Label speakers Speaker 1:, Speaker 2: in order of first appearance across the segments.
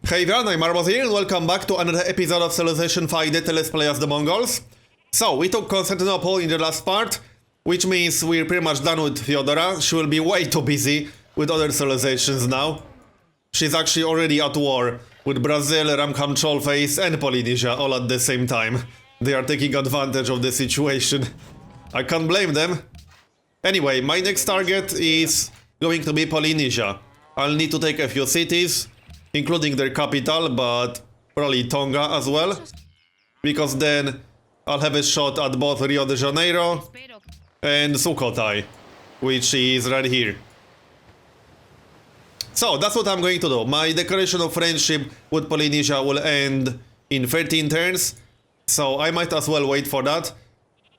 Speaker 1: Hey everyone, I'm Marbozir and welcome back to another episode of Civilization 5 Deity Let's Play as the Mongols. So, we took Constantinople in the last part, which means we're pretty much done with Fyodora. She will be way too busy with other civilizations now. She's actually already at war with Brazil, Ramkham Trollface and Polynesia all at the same time. They are taking advantage of the situation. I can't blame them. Anyway, my next target is going to be Polynesia. I'll need to take a few cities, including their capital, but probably Tonga as well, because then I'll have a shot at both Rio de Janeiro and Sukhothai, which is right here. So that's what I'm going to do. My declaration of friendship with Polynesia will end in 13 turns, so I might as well wait for that.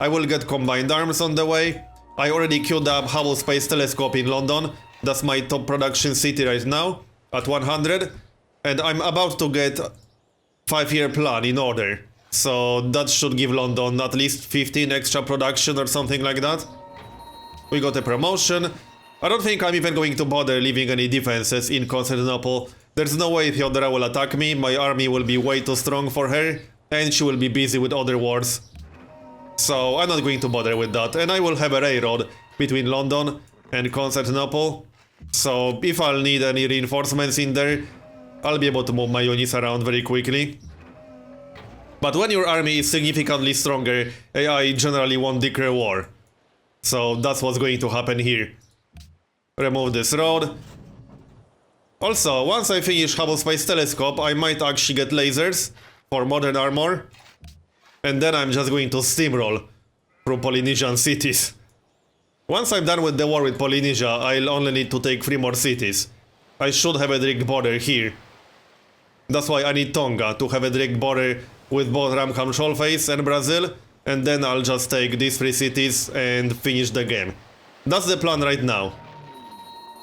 Speaker 1: I will get combined arms on the way. I already queued up Hubble Space Telescope in London. That's my top production city right now, at 100. And I'm about to get 5-year plan in order. So that should give London at least 15 extra production or something like that. We got a promotion. I don't think I'm even going to bother leaving any defenses in Constantinople. There's no way Fyodora will attack me. My army will be way too strong for her. And she will be busy with other wars. So I'm not going to bother with that. And I will have a railroad between London and Constantinople. So if I'll need any reinforcements in there, I'll be able to move my units around very quickly. But when your army is significantly stronger, AI generally won't declare war. So that's what's going to happen here. Remove this road. Also, once I finish Hubble Space Telescope, I might actually get lasers for modern armor. And then I'm just going to steamroll through Polynesian cities. Once I'm done with the war with Polynesia, I'll only need to take 3 more cities. I should have a direct border here. That's why I need Tonga, to have a direct border with both Ramkham Trollface and Brazil. And then I'll just take these 3 cities and finish the game. That's the plan right now.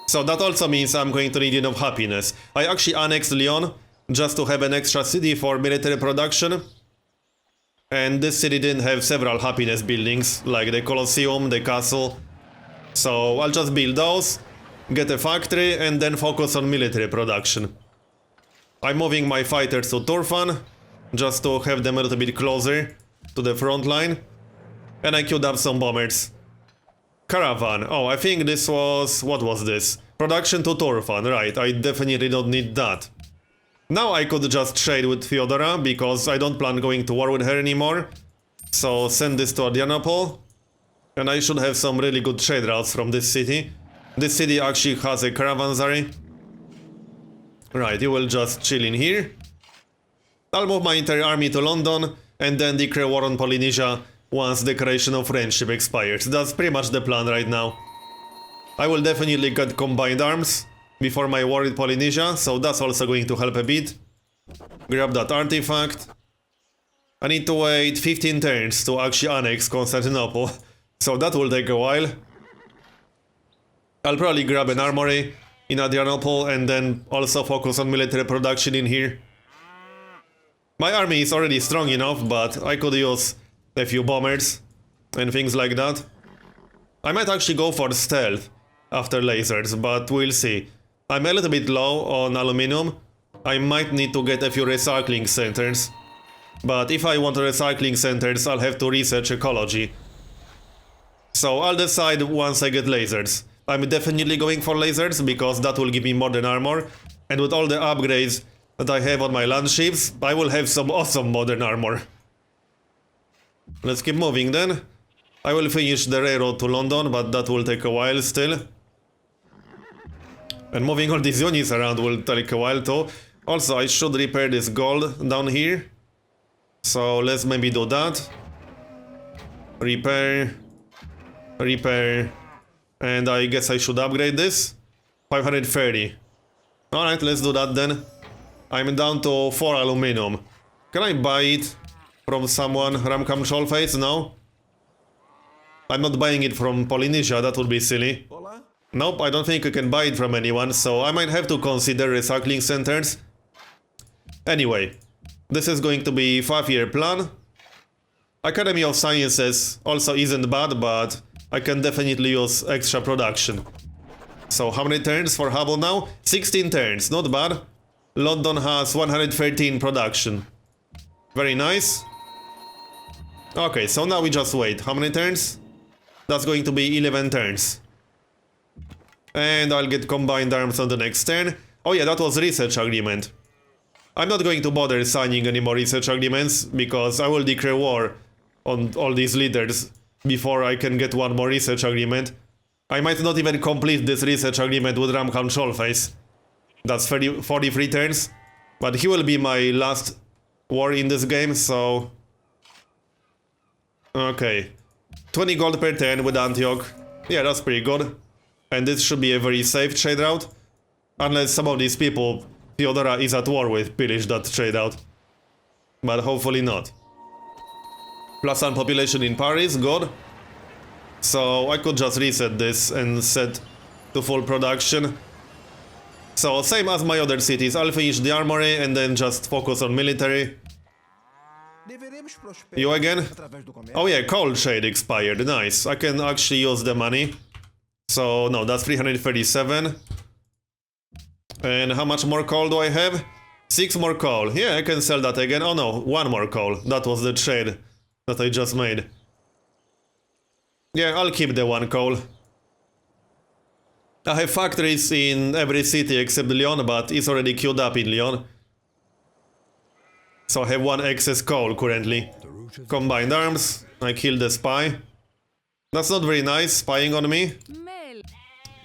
Speaker 1: So that also means I'm going to need enough happiness. I actually annexed Lyon, just to have an extra city for military production. And this city didn't have several happiness buildings, like the Colosseum, the castle. So I'll just build those, get a factory, and then focus on military production. I'm moving my fighters to Turfan, just to have them a little bit closer to the front line. And I queued up some bombers. Caravan. Oh, I think this was... what was this? Production to Turfan, right. I definitely don't need that. Now I could just trade with Fyodora, because I don't plan going to war with her anymore. So send this to Adrianople. And I should have some really good trade routes from this city. This city actually has a caravanserai. Right, you will just chill in here. I'll move my entire army to London, and then declare war on Polynesia once Declaration of Friendship expires. That's pretty much the plan right now. I will definitely get combined arms before my war with Polynesia, so that's also going to help a bit. Grab that artifact. I need to wait 15 turns to actually annex Constantinople, so that will take a while. I'll probably grab an armory in Adrianople and then also focus on military production in here. My army is already strong enough, but I could use a few bombers and things like that. I might actually go for stealth after lasers, but we'll see. I'm a little bit low on aluminum. I might need to get a few recycling centers. But if I want recycling centers, I'll have to research ecology. So I'll decide once I get lasers. I'm definitely going for lasers, because that will give me modern armor. And with all the upgrades that I have on my land ships, I will have some awesome modern armor. Let's keep moving then. I will finish the railroad to London, but that will take a while still. And moving all these units around will take a while too. Also, I should repair this gold down here. So let's maybe do that. Repair. Repair. And I guess I should upgrade this. 530. Alright, let's do that then. I'm down to 4 aluminum. Can I buy it from someone? Ramkham Trollface? No? I'm not buying it from Polynesia, that would be silly. Nope, I don't think I can buy it from anyone, so I might have to consider recycling centers. Anyway, this is going to be 5-year plan. Academy of Sciences also isn't bad, but I can definitely use extra production. So how many turns for Hubble now? 16 turns, not bad. London has 113 production. Very nice. Okay, so now we just wait. How many turns? That's going to be 11 turns. And I'll get combined arms on the next turn. Oh yeah, that was research agreement. I'm not going to bother signing any more research agreements, because I will declare war on all these leaders before I can get one more research agreement. I might not even complete this research agreement with Ramkhan Trollface. That's 43 turns. But he will be my last war in this game, so... Okay. 20 gold per turn with Antioch. Yeah, that's pretty good. And this should be a very safe trade route. Unless some of these people Theodora is at war with pillage that trade route. But hopefully not. Plus one population in Paris, good. So I could just reset this and set to full production. So same as my other cities, I'll finish the armory and then just focus on military. You again? Oh yeah, coal trade expired, nice. I can actually use the money. So no, that's 337. And how much more coal do I have? 6 more coal. Yeah, I can sell that again. Oh no, 1 more coal. That was the trade that I just made. Yeah, I'll keep the 1 coal. I have factories in every city except Lyon, but it's already queued up in Lyon. So I have 1 excess coal currently. Combined arms. I killed the spy. That's not very nice, spying on me.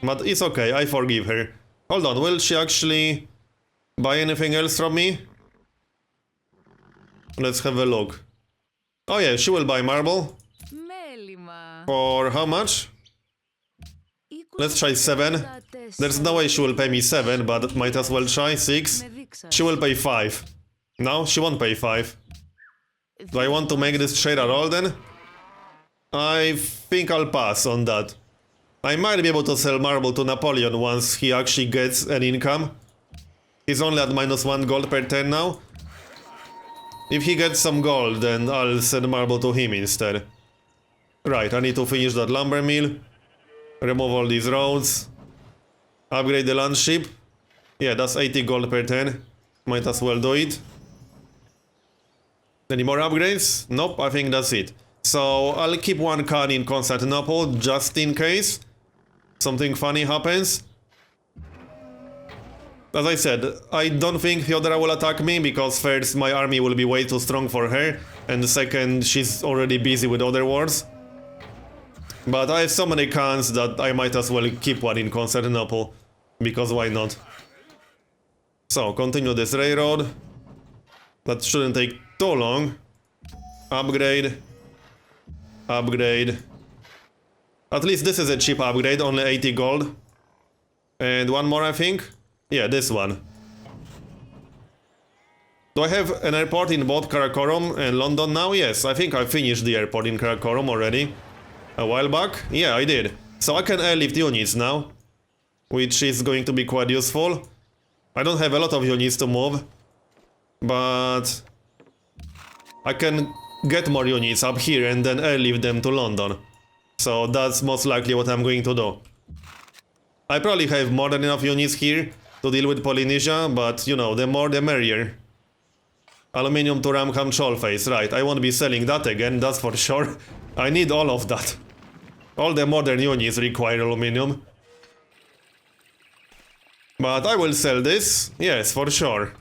Speaker 1: But it's okay, I forgive her. Hold on, will she actually buy anything else from me? Let's have a look. Oh yeah, she will buy marble. For how much? Let's try 7. There's no way she will pay me 7, but might as well try 6. She will pay 5. No, she won't pay 5. Do I want to make this trade at all then? I think I'll pass on that. I might be able to sell marble to Napoleon once he actually gets an income. He's only at -1 gold per turn now. If he gets some gold, then I'll send marble to him instead. Right, I need to finish that lumber mill. Remove all these roads. Upgrade the land ship. Yeah, that's 80 gold per turn. Might as well do it. Any more upgrades? Nope, I think that's it. So I'll keep 1 Khan in Constantinople just in case something funny happens. As I said, I don't think Theodora will attack me, because first, my army will be way too strong for her, and second, she's already busy with other wars. But I have so many Khans that I might as well keep 1 in Constantinople, because why not? So, continue this railroad. That shouldn't take too long. Upgrade. Upgrade. At least this is a cheap upgrade, only 80 gold. And 1 more, I think. Yeah, this one. Do I have an airport in both Karakorum and London now? Yes, I think I finished the airport in Karakorum already. A while back? Yeah, I did. So I can airlift units now, which is going to be quite useful. I don't have a lot of units to move, but I can get more units up here and then airlift them to London. So that's most likely what I'm going to do. I probably have more than enough units here to deal with Polynesia, but you know, the more the merrier. Aluminium to Ramkhan Trollface, right, I won't be selling that again, that's for sure. I need all of that. All the modern units require aluminium. But I will sell this, yes, for sure.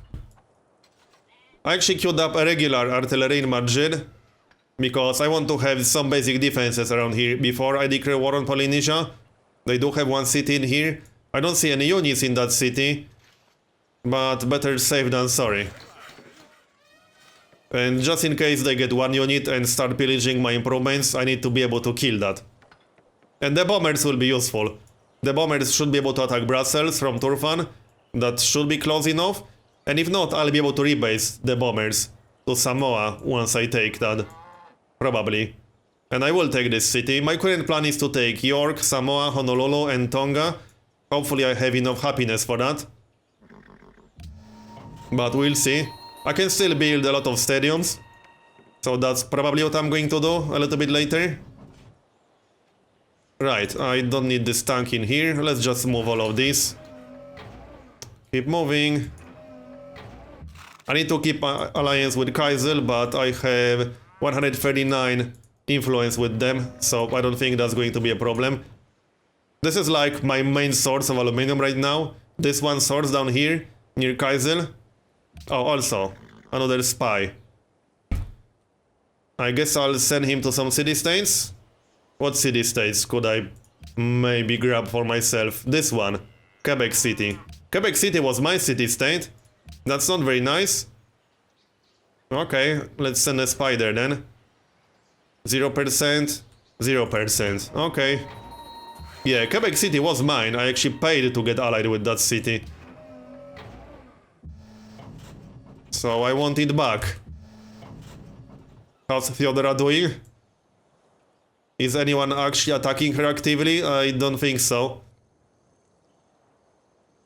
Speaker 1: I actually queued up a regular artillery in Madrid, because I want to have some basic defenses around here before I declare war on Polynesia. They do have 1 city in here. I don't see any units in that city, but better safe than sorry. And just in case they get 1 unit and start pillaging my improvements, I need to be able to kill that. And the bombers will be useful. The bombers should be able to attack Brussels from Turfan. That should be close enough. And if not, I'll be able to rebase the bombers to Samoa once I take that. Probably. And I will take this city. My current plan is to take York, Samoa, Honolulu and Tonga. Hopefully I have enough happiness for that. But we'll see. I can still build a lot of stadiums. So that's probably what I'm going to do a little bit later. Right, I don't need this tank in here. Let's just move all of this. Keep moving. I need to keep my alliance with Kaisel, but I have 139 influence with them, so I don't think that's going to be a problem. This is like my main source of aluminum right now. This one source down here, near Kaisel. Oh, also, another spy. I guess I'll send him to some city-states. What city-states could I maybe grab for myself? This one, Quebec City. Quebec City was my city-state. That's not very nice. Okay, let's send a spy there then. 0%, 0%. Okay. Yeah, Quebec City was mine. I actually paid to get allied with that city. So I want it back. How's Theodora doing? Is anyone actually attacking her actively? I don't think so.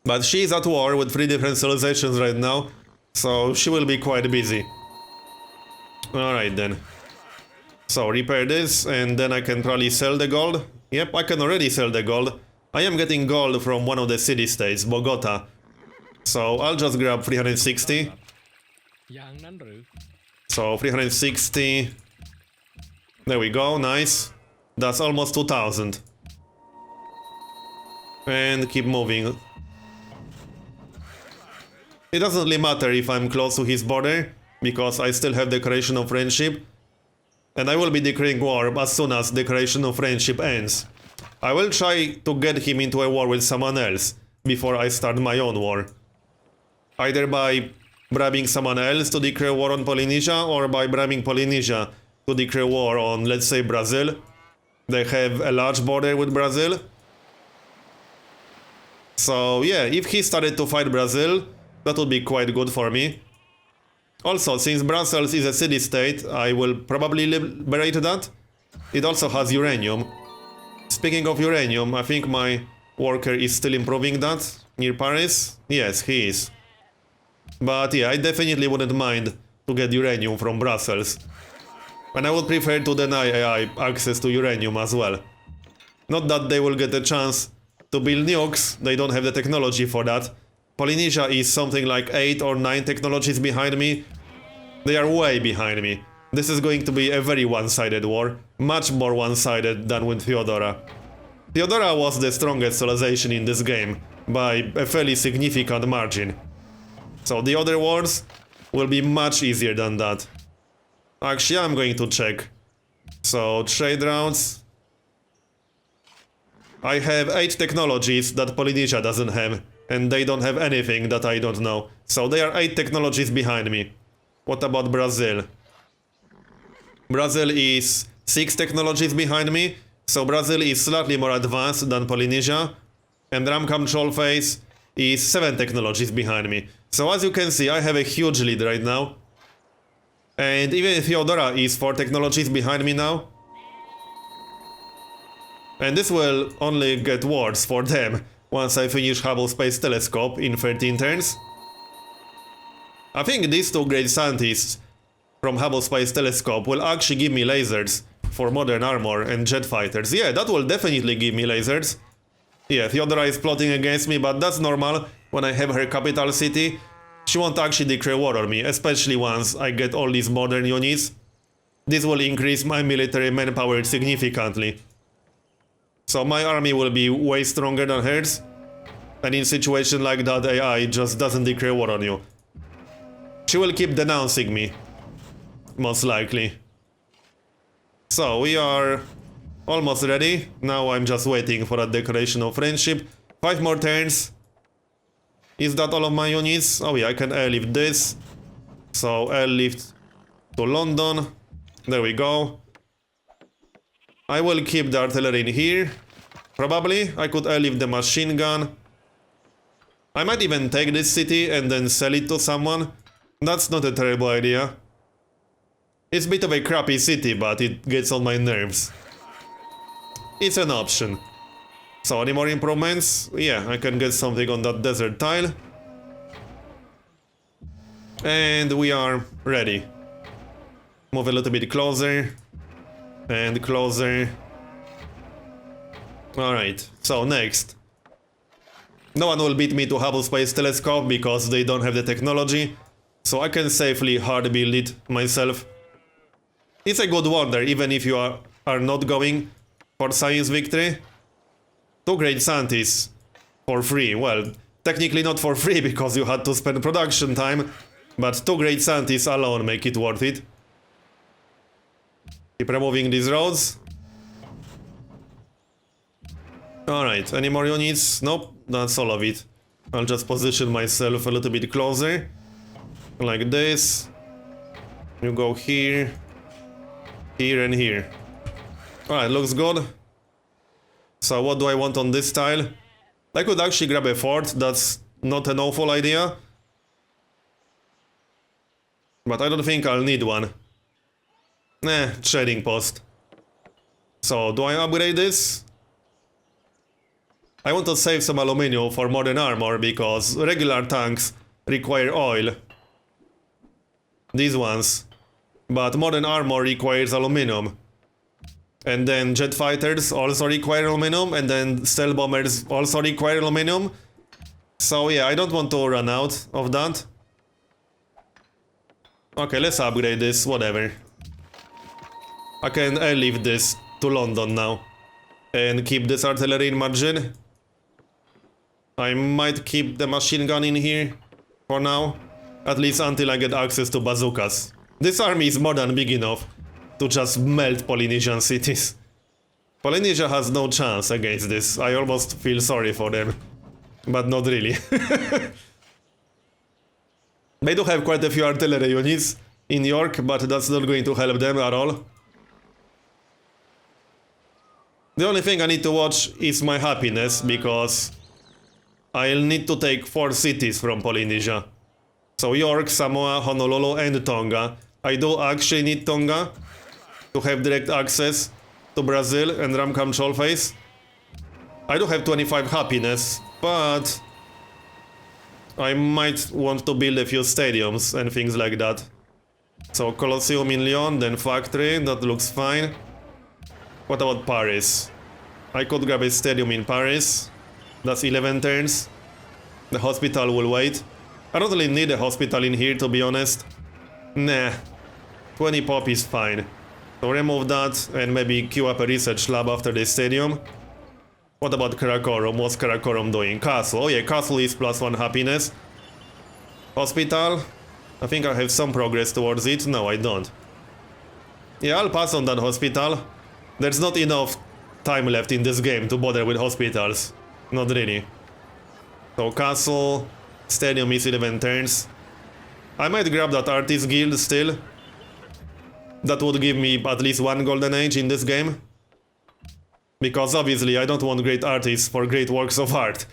Speaker 1: But she's at war with 3 different civilizations right now, so she will be quite busy. Alright then. So repair this, and then I can probably sell the gold. Yep, I can already sell the gold. I am getting gold from one of the city-states, Bogota. So I'll just grab 360. So 360. There we go, nice. That's almost 2000. And keep moving. It doesn't really matter if I'm close to his border, because I still have Declaration of Friendship. And I will be declaring war as soon as Declaration of Friendship ends. I will try to get him into a war with someone else before I start my own war. Either by bribing someone else to declare war on Polynesia, or by bribing Polynesia to declare war on, let's say, Brazil. They have a large border with Brazil. So yeah, if he started to fight Brazil, that would be quite good for me. Also, since Brussels is a city-state, I will probably liberate that. It also has uranium. Speaking of uranium, I think my worker is still improving that near Paris. Yes, he is. But yeah, I definitely wouldn't mind to get uranium from Brussels. And I would prefer to deny AI access to uranium as well. Not that they will get a chance to build nukes, they don't have the technology for that. Polynesia is something like 8 or 9 technologies behind me. They are way behind me. This is going to be a very one-sided war. Much more one-sided than with Theodora. Theodora was the strongest civilization in this game, by a fairly significant margin. So the other wars will be much easier than that. Actually, I'm going to check. So, trade routes. I have 8 technologies that Polynesia doesn't have. And they don't have anything that I don't know. So they are 8 technologies behind me. What about Brazil? Brazil is 6 technologies behind me. So Brazil is slightly more advanced than Polynesia. And Ram Control Phase is 7 technologies behind me. So as you can see, I have a huge lead right now. And even Theodora is 4 technologies behind me now. And this will only get worse for them once I finish Hubble Space Telescope in 13 turns. I think these 2 great scientists from Hubble Space Telescope will actually give me lasers for modern armor and jet fighters. Yeah, that will definitely give me lasers. Yeah, Theodora is plotting against me, but that's normal. When I have her capital city, she won't actually declare war on me, especially once I get all these modern units. This will increase my military manpower significantly. So my army will be way stronger than hers. And in situation like that, AI just doesn't declare war on you. She will keep denouncing me. Most likely. So we are almost ready. Now I'm just waiting for a declaration of friendship. 5 more turns. Is that all of my units? Oh yeah, I can airlift this. So airlift to London. There we go. I will keep the artillery in here. Probably. I could airlift the machine gun. I might even take this city and then sell it to someone. That's not a terrible idea. It's a bit of a crappy city, but it gets on my nerves. It's an option. So, any more improvements? Yeah, I can get something on that desert tile. And we are ready. Move a little bit closer. And closer. Alright, so next. No one will beat me to Hubble Space Telescope because they don't have the technology, so I can safely hard build it myself. It's a good wonder, even if you are not going for science victory. 2 great scientists for free. Well, technically not for free because you had to spend production time, but 2 great scientists alone make it worth it. Keep removing these roads. Alright, any more units? Nope, that's all of it. I'll just position myself a little bit closer. Like this. You go here. Here and here. Alright, looks good. So what do I want on this tile? I could actually grab a fort, that's not an awful idea. But I don't think I'll need one. Nah, trading post. So, do I upgrade this? I want to save some aluminium for modern armor because regular tanks require oil. These ones. But modern armor requires aluminum. And then jet fighters also require aluminum, and then stealth bombers also require aluminum. So yeah, I don't want to run out of that. Okay, let's upgrade this, whatever. I can airlift this to London now. And keep this artillery in margin. I might keep the machine gun in here for now. At least until I get access to bazookas. This army is more than big enough to just melt Polynesian cities. Polynesia has no chance against this. I almost feel sorry for them. But not really. They do have quite a few artillery units in York, but that's not going to help them at all. The only thing I need to watch is my happiness, because I'll need to take 4 cities from Polynesia. So York, Samoa, Honolulu and Tonga. I do actually need Tonga to have direct access to Brazil and Ramkam Trollface. I do have 25 happiness, but I might want to build a few stadiums and things like that. So Colosseum in Lyon, then factory, that looks fine. What about Paris? I could grab a stadium in Paris. That's 11 turns. The hospital will wait. I don't really need a hospital in here, to be honest. Nah, 20 pop is fine. So remove that and maybe queue up a research lab after the stadium. What about Karakorum? What's Karakorum doing? Castle. Oh yeah, castle is +1 happiness. Hospital. I think I have some progress towards it. No, I don't. Yeah, I'll pass on that hospital. There's not enough time left in this game to bother with hospitals. Not really. So castle, stadium is 11 turns. I might grab that artist guild still. That would give me at least 1 golden age in this game. Because obviously I don't want great artists for great works of art.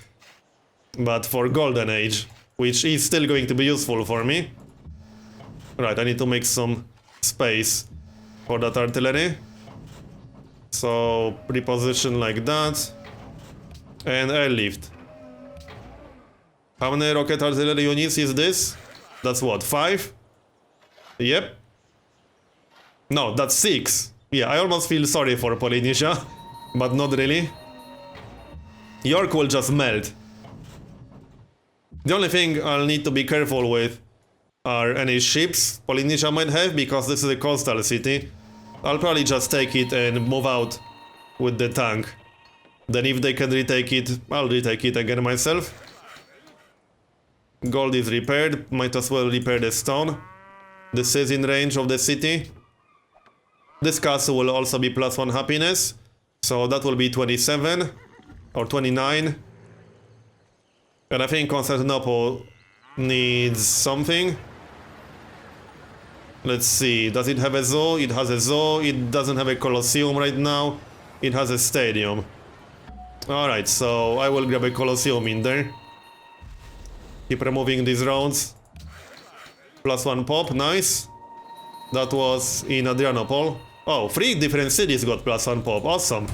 Speaker 1: But for golden age, which is still going to be useful for me. Right, I need to make some space for that artillery. So reposition like that. And airlift. How many rocket artillery units is this? That's what, 5? Yep. No, that's 6. Yeah, I almost feel sorry for Polynesia, but not really. York will just melt. The only thing I'll need to be careful with are any ships Polynesia might have, because this is a coastal city. I'll probably just take it and move out with the tank. Then if they can retake it, I'll retake it again myself. Gold is repaired, might as well repair the stone. This is in range of the city. This castle will also be +1 happiness, so that will be 27 or 29. And I think Constantinople needs something. Let's see, does it have a zoo? It has a zoo. It doesn't have a Colosseum right now. It has a stadium. Alright, so I will grab a Colosseum in there. Keep removing these rounds. +1 pop, nice. That was in Adrianople. Oh, 3 different cities got +1 pop, awesome.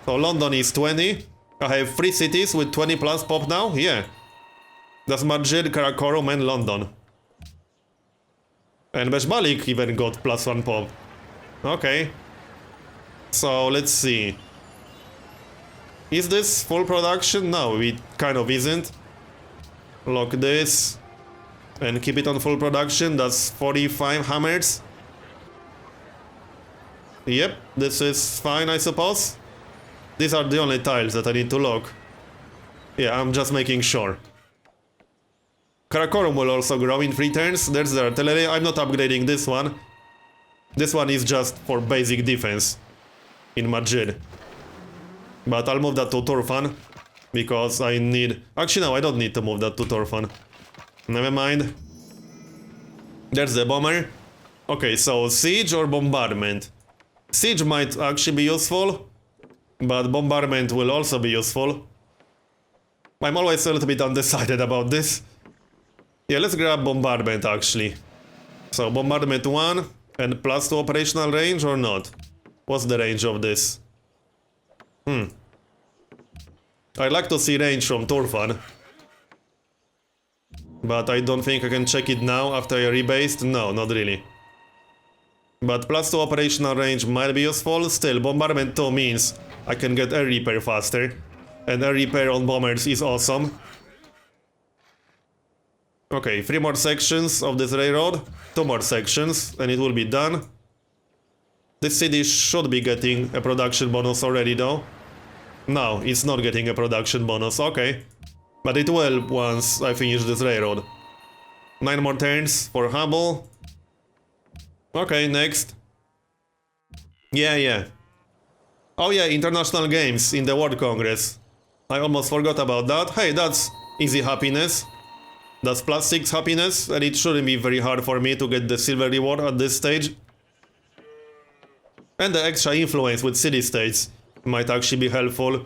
Speaker 1: So London is 20. I have 3 cities with 20 plus pop now, yeah. That's Madrid, Karakorum and London. And Beshbalik even got +1 pop. Okay. So let's see. Is this full production? No, it kind of isn't. Lock this. And keep it on full production. That's 45 hammers. Yep, this is fine, I suppose. These are the only tiles that I need to lock. Yeah, I'm just making sure. Karakorum will also grow in 3 turns. There's the artillery. I'm not upgrading this one. This one is just for basic defense in Madrid. But I'll move that to Turfan because I need... Actually, no, I don't need to move that to Turfan. Never mind. There's the bomber. Okay, so siege or bombardment? Siege might actually be useful, but bombardment will also be useful. I'm always a little bit undecided about this. Yeah, let's grab bombardment actually. So bombardment 1 and +2 operational range or not? What's the range of this? I'd like to see range from Turfan. But I don't think I can check it now after I rebased. No, not really. But +2 operational range might be useful. Still, bombardment 2 means I can get air repair faster. And air repair on bombers is awesome. Okay, 3 more sections of this railroad. 2 more sections and it will be done. This city should be getting a production bonus already though. No, it's not getting a production bonus, okay. But it will once I finish this railroad. 9 more turns for Hubble. Okay, next. Yeah. Oh yeah, international games in the World Congress. I almost forgot about that. Hey, that's easy happiness. That's +6 happiness, and it shouldn't be very hard for me to get the silver reward at this stage. And the extra influence with city-states might actually be helpful.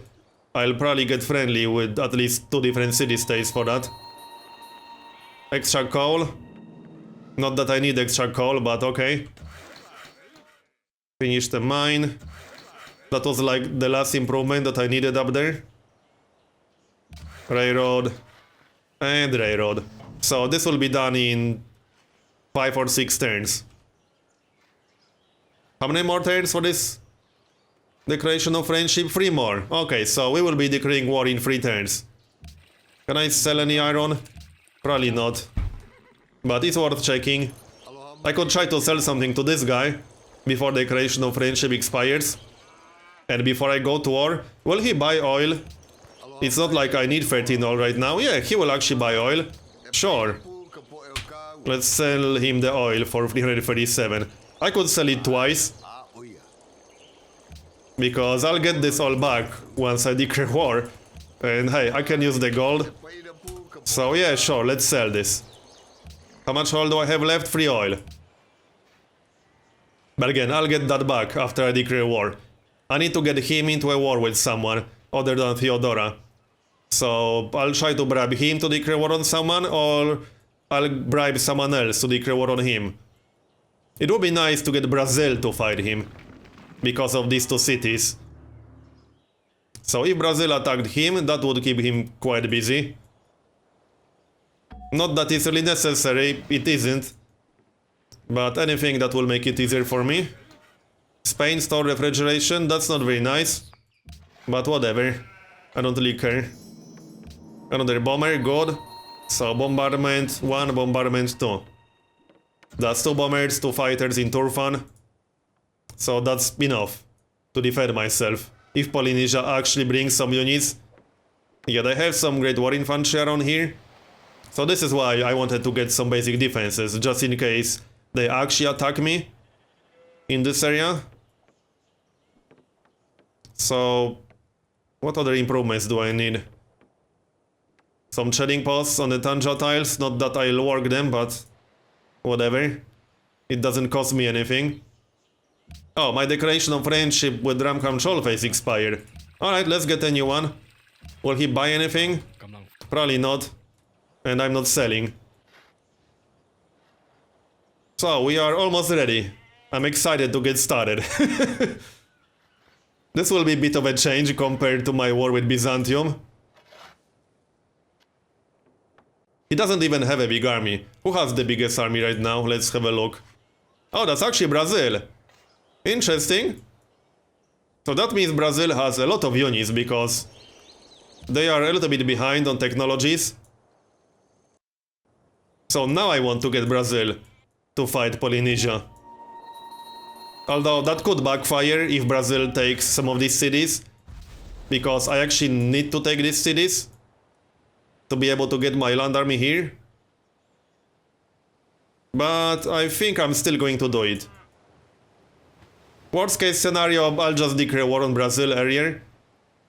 Speaker 1: I'll probably get friendly with at least 2 different city-states for that. Extra coal. Not that I need extra coal, but okay. Finish the mine. That was like the last improvement that I needed up there. Railroad. And railroad. So this will be done in 5 or 6 turns. How many more turns for this? Declaration of friendship? 3 more. Okay, so we will be declaring war in 3 turns. Can I sell any iron? Probably not. But it's worth checking. I could try to sell something to this guy before the declaration of friendship expires. And before I go to war. Will he buy oil? It's not like I need 13 oil right now. Yeah, he will actually buy oil. Sure. Let's sell him the oil for 337. I could sell it twice. Because I'll get this all back once I declare war. And hey, I can use the gold. So yeah, sure, let's sell this. How much oil do I have left? 3 oil. But again, I'll get that back after I declare war. I need to get him into a war with someone other than Theodora. So I'll try to bribe him to declare war on someone, or I'll bribe someone else to declare war on him. It would be nice to get Brazil to fight him, because of these 2 cities. So if Brazil attacked him, that would keep him quite busy. Not that it's really necessary, it isn't. But anything that will make it easier for me. Spain store refrigeration, that's not very nice. But whatever, I don't really care. Another bomber, good. So bombardment 1, bombardment 2. That's 2 bombers, 2 fighters in Turfan. So that's enough to defend myself. If Polynesia actually brings some units. Yeah, they have some great war infantry around here. So this is why I wanted to get some basic defenses, just in case they actually attack me in this area. So what other improvements do I need? Some trading posts on the Tanja tiles, not that I'll work them, but whatever. It doesn't cost me anything. Oh, my declaration of friendship with Ramkham Trollface expired. Alright, let's get a new one. Will he buy anything? Probably not. And I'm not selling. So, we are almost ready. I'm excited to get started. This will be a bit of a change compared to my war with Byzantium. He doesn't even have a big army. Who has the biggest army right now? Let's have a look. Oh, that's actually Brazil. Interesting. So that means Brazil has a lot of units, because They are a little bit behind on technologies. So now I want to get Brazil to fight Polynesia. Although that could backfire if Brazil takes some of these cities. Because I actually need to take these cities to be able to get my land army here. But I think I'm still going to do it. Worst case scenario, I'll just declare war on Brazil earlier.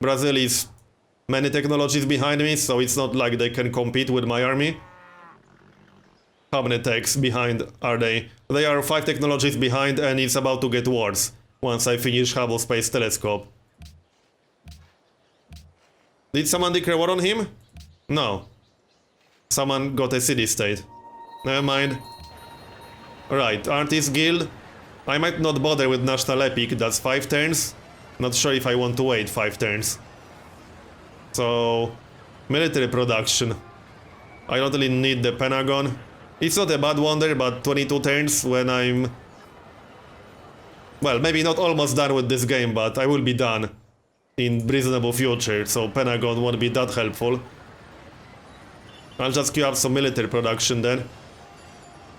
Speaker 1: Brazil is many technologies behind me, so it's not like they can compete with my army. How many techs behind are they? They are 5 technologies behind, and it's about to get worse once I finish Hubble Space Telescope. Did someone declare war on him? No. Someone got a city-state. Never mind. Right, Artist Guild. I might not bother with National Epic, that's 5 turns. Not sure if I want to wait 5 turns. So... military production. I don't really need the Pentagon. It's not a bad wonder, but 22 turns when I'm... well, maybe not almost done with this game, but I will be done in reasonable future, so Pentagon won't be that helpful. I'll just queue up some military production then.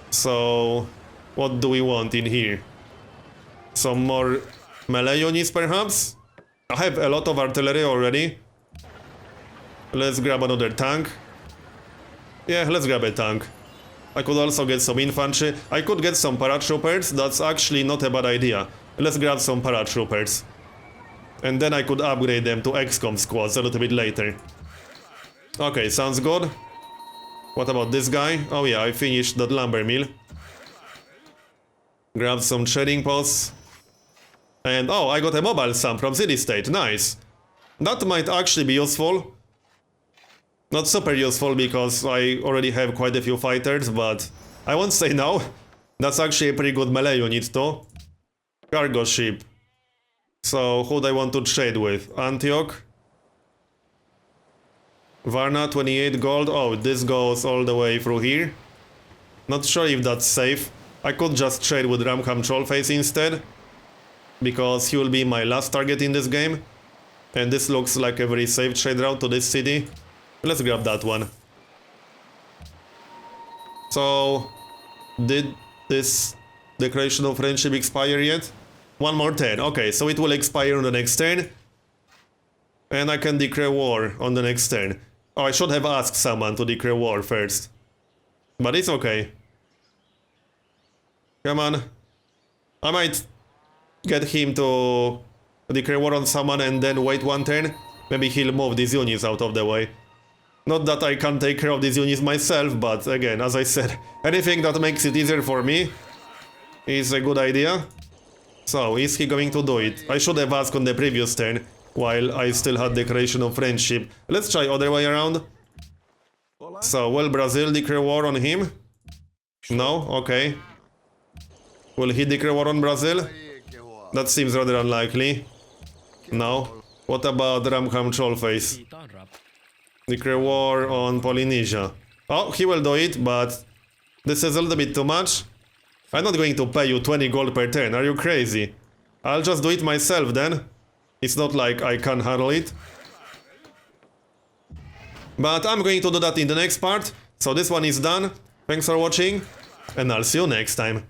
Speaker 1: So... what do we want in here? Some more melee units perhaps? I have a lot of artillery already. Let's grab another tank. Yeah, let's grab a tank. I could also get some infantry. I could get some paratroopers, that's actually not a bad idea. Let's grab some paratroopers. And then I could upgrade them to XCOM squads a little bit later. Okay, sounds good. What about this guy? Oh yeah, I finished that lumber mill. Grab some trading posts. And oh, I got a mobile sum from City State, nice. That might actually be useful. Not super useful because I already have quite a few fighters, but I won't say no. That's actually a pretty good melee unit too. Cargo ship. So who do I want to trade with? Antioch. Varna, 28 gold. Oh, this goes all the way through here. Not sure if that's safe. I could just trade with Ramkham Trollface instead. Because he will be my last target in this game. And this looks like a very safe trade route to this city. Let's grab that one. So, did this Declaration of Friendship expire yet? One more turn. Okay, so it will expire on the next turn. And I can declare war on the next turn. Oh, I should have asked someone to declare war first. But it's okay. Come on. I might get him to declare war on someone and then wait one turn. Maybe he'll move these units out of the way. Not that I can't take care of these units myself, but again, as I said, anything that makes it easier for me is a good idea. So, is he going to do it? I should have asked on the previous turn, while I still had Declaration of Friendship. Let's try other way around. So, will Brazil declare war on him? No? Okay. Will he declare war on Brazil? That seems rather unlikely. No. What about Ramkham Trollface? Declare war on Polynesia. Oh, he will do it, but this is a little bit too much. I'm not going to pay you 20 gold per turn, are you crazy? I'll just do it myself then. It's not like I can handle it. But I'm going to do that in the next part. So this one is done. Thanks for watching, and I'll see you next time.